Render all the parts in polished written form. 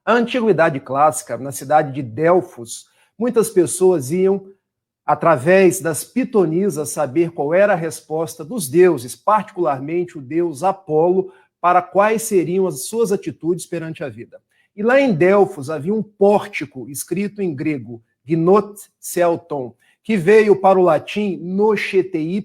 A antiguidade clássica, na cidade de Delfos, muitas pessoas iam, através das pitonisas, saber qual era a resposta dos deuses, particularmente o deus Apolo, para quais seriam as suas atitudes perante a vida. E lá em Delfos havia um pórtico escrito em grego, gnot-selton, que veio para o latim nochety,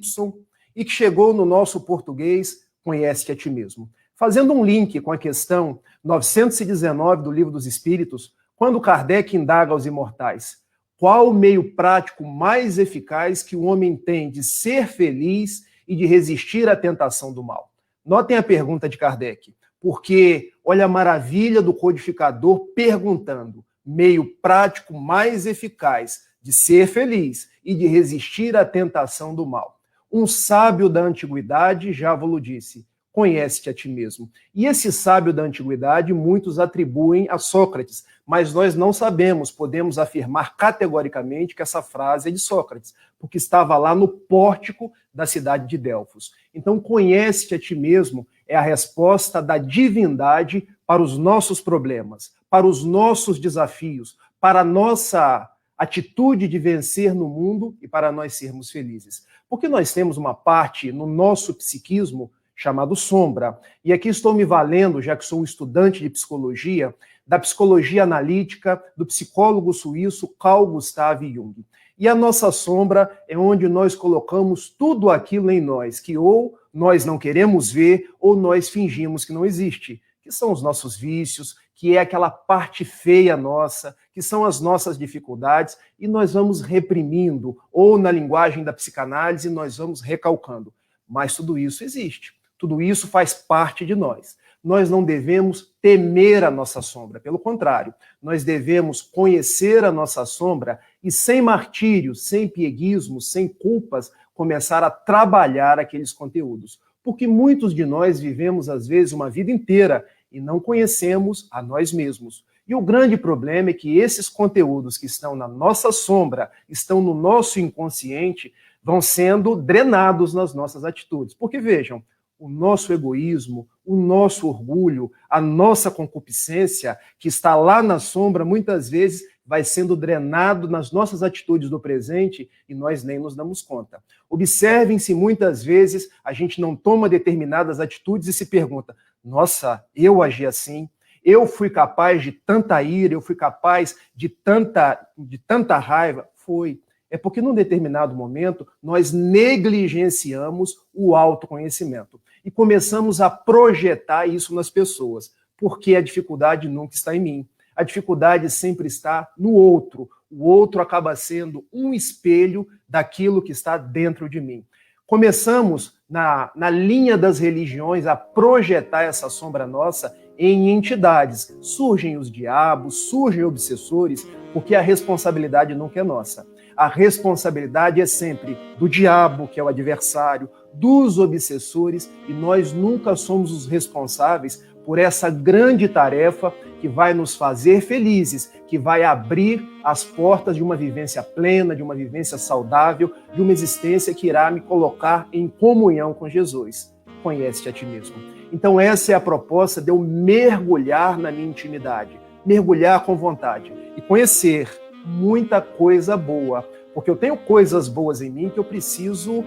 e que chegou no nosso português, conhece-te a ti mesmo. Fazendo um link com a questão 919 do Livro dos Espíritos, quando Kardec indaga aos imortais, qual o meio prático mais eficaz que o homem tem de ser feliz e de resistir à tentação do mal? Notem a pergunta de Kardec, porque olha a maravilha do codificador perguntando, meio prático mais eficaz de ser feliz e de resistir à tentação do mal. Um sábio da antiguidade já vos disse, conhece-te a ti mesmo. E esse sábio da antiguidade muitos atribuem a Sócrates, mas nós não sabemos, podemos afirmar categoricamente que essa frase é de Sócrates, porque estava lá no pórtico da cidade de Delfos. Então, conhece-te a ti mesmo é a resposta da divindade para os nossos problemas, para os nossos desafios, para a nossa atitude de vencer no mundo e para nós sermos felizes. Porque nós temos uma parte no nosso psiquismo chamado sombra. E aqui estou me valendo, já que sou um estudante de psicologia, da psicologia analítica do psicólogo suíço Carl Gustav Jung. E a nossa sombra é onde nós colocamos tudo aquilo em nós que ou nós não queremos ver ou nós fingimos que não existe, que são os nossos vícios, que é aquela parte feia nossa, que são as nossas dificuldades, e nós vamos reprimindo, ou na linguagem da psicanálise, nós vamos recalcando. Mas tudo isso existe. Tudo isso faz parte de nós. Nós não devemos temer a nossa sombra, pelo contrário, nós devemos conhecer a nossa sombra e sem martírios, sem pieguismos, sem culpas, começar a trabalhar aqueles conteúdos. Porque muitos de nós vivemos, às vezes, uma vida inteira e não conhecemos a nós mesmos. E o grande problema é que esses conteúdos que estão na nossa sombra, estão no nosso inconsciente, vão sendo drenados nas nossas atitudes. Porque, vejam, o nosso egoísmo, o nosso orgulho, a nossa concupiscência, que está lá na sombra, muitas vezes vai sendo drenado nas nossas atitudes do presente e nós nem nos damos conta. Observem se muitas vezes a gente não toma determinadas atitudes e se pergunta, nossa, eu agi assim, eu fui capaz de tanta ira, eu fui capaz de tanta raiva. Foi. É porque num determinado momento nós negligenciamos o autoconhecimento e começamos a projetar isso nas pessoas, porque a dificuldade nunca está em mim. A dificuldade sempre está no outro. O outro acaba sendo um espelho daquilo que está dentro de mim. Começamos, na linha das religiões, a projetar essa sombra nossa em entidades. Surgem os diabos, surgem obsessores, porque a responsabilidade nunca é nossa. A responsabilidade é sempre do diabo, que é o adversário, dos obsessores, e nós nunca somos os responsáveis por essa grande tarefa que vai nos fazer felizes, que vai abrir as portas de uma vivência plena, de uma vivência saudável, de uma existência que irá me colocar em comunhão com Jesus. Conhece-te a ti mesmo. Então essa é a proposta de eu mergulhar na minha intimidade, mergulhar com vontade e conhecer muita coisa boa, porque eu tenho coisas boas em mim que eu preciso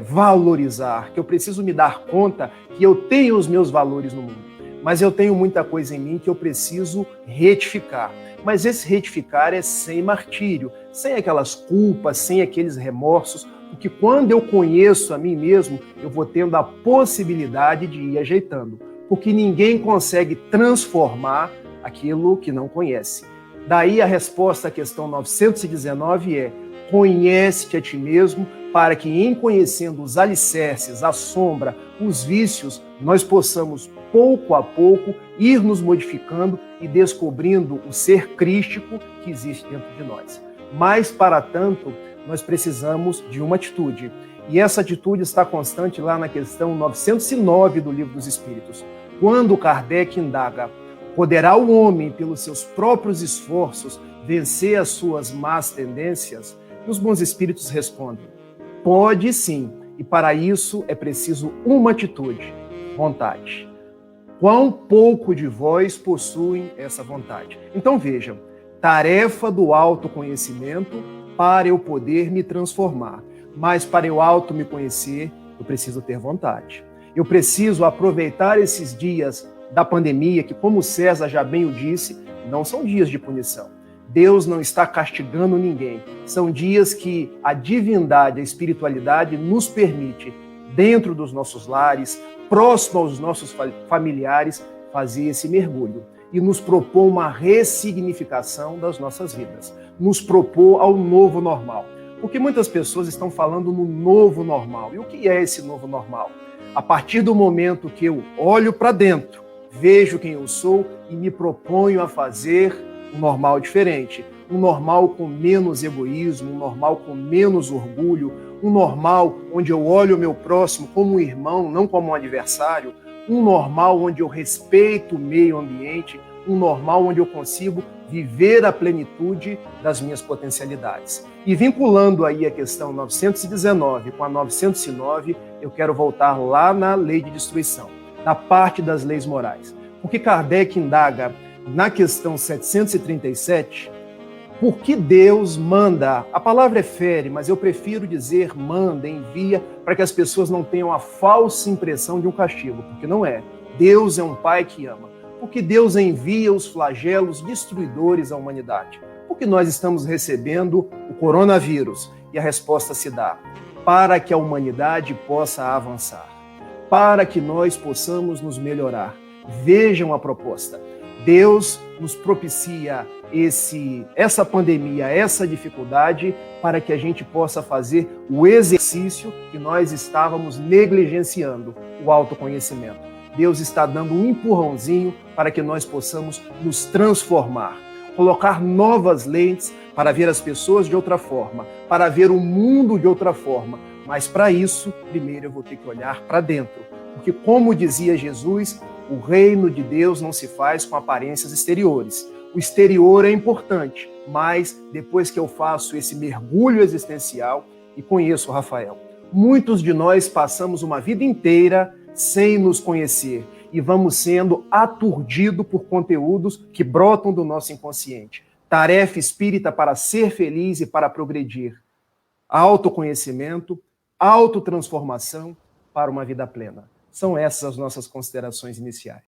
valorizar, que eu preciso me dar conta que eu tenho os meus valores no mundo, mas eu tenho muita coisa em mim que eu preciso retificar. Mas esse retificar é sem martírio, sem aquelas culpas, sem aqueles remorsos, porque quando eu conheço a mim mesmo, eu vou tendo a possibilidade de ir ajeitando, porque ninguém consegue transformar aquilo que não conhece. Daí a resposta à questão 919 é: conhece-te a ti mesmo, para que em conhecendo os alicerces, a sombra, os vícios, nós possamos pouco a pouco ir nos modificando e descobrindo o ser crístico que existe dentro de nós. Mas para tanto, nós precisamos de uma atitude. E essa atitude está constante lá na questão 909 do Livro dos Espíritos. Quando Kardec indaga: poderá o homem, pelos seus próprios esforços, vencer as suas más tendências? E os bons espíritos respondem: pode sim, e para isso é preciso uma atitude: vontade. Quão pouco de vós possuem essa vontade. Então vejam, tarefa do autoconhecimento para eu poder me transformar. Mas para eu auto me conhecer, eu preciso ter vontade. Eu preciso aproveitar esses dias da pandemia, que, como César já bem o disse, não são dias de punição. Deus não está castigando ninguém. São dias que a divindade, a espiritualidade nos permite, dentro dos nossos lares, próximo aos nossos familiares, fazer esse mergulho e nos propor uma ressignificação das nossas vidas, nos propor ao novo normal. Porque muitas pessoas estão falando no novo normal. E o que é esse novo normal? A partir do momento que eu olho para dentro, vejo quem eu sou e me proponho a fazer um normal diferente. Um normal com menos egoísmo, um normal com menos orgulho, um normal onde eu olho o meu próximo como um irmão, não como um adversário, um normal onde eu respeito o meio ambiente, um normal onde eu consigo viver a plenitude das minhas potencialidades. E vinculando aí a questão 919 com a 909, eu quero voltar lá na lei de destruição, na parte das leis morais. Porque Kardec indaga na questão 737, por que Deus manda? A palavra é fere, mas eu prefiro dizer manda, envia, para que as pessoas não tenham a falsa impressão de um castigo, porque não é. Deus é um pai que ama. Porque Deus envia os flagelos destruidores à humanidade. Porque nós estamos recebendo o coronavírus e a resposta se dá para que a humanidade possa avançar, para que nós possamos nos melhorar. Vejam a proposta. Deus nos propicia essa pandemia, essa dificuldade, para que a gente possa fazer o exercício que nós estávamos negligenciando, o autoconhecimento. Deus está dando um empurrãozinho para que nós possamos nos transformar, colocar novas lentes para ver as pessoas de outra forma, para ver o mundo de outra forma. Mas para isso, primeiro eu vou ter que olhar para dentro. Porque, como dizia Jesus, o reino de Deus não se faz com aparências exteriores. O exterior é importante, mas depois que eu faço esse mergulho existencial, e conheço o Rafael, muitos de nós passamos uma vida inteira sem nos conhecer e vamos sendo aturdidos por conteúdos que brotam do nosso inconsciente. Tarefa espírita para ser feliz e para progredir. Autoconhecimento, autotransformação para uma vida plena. São essas as nossas considerações iniciais.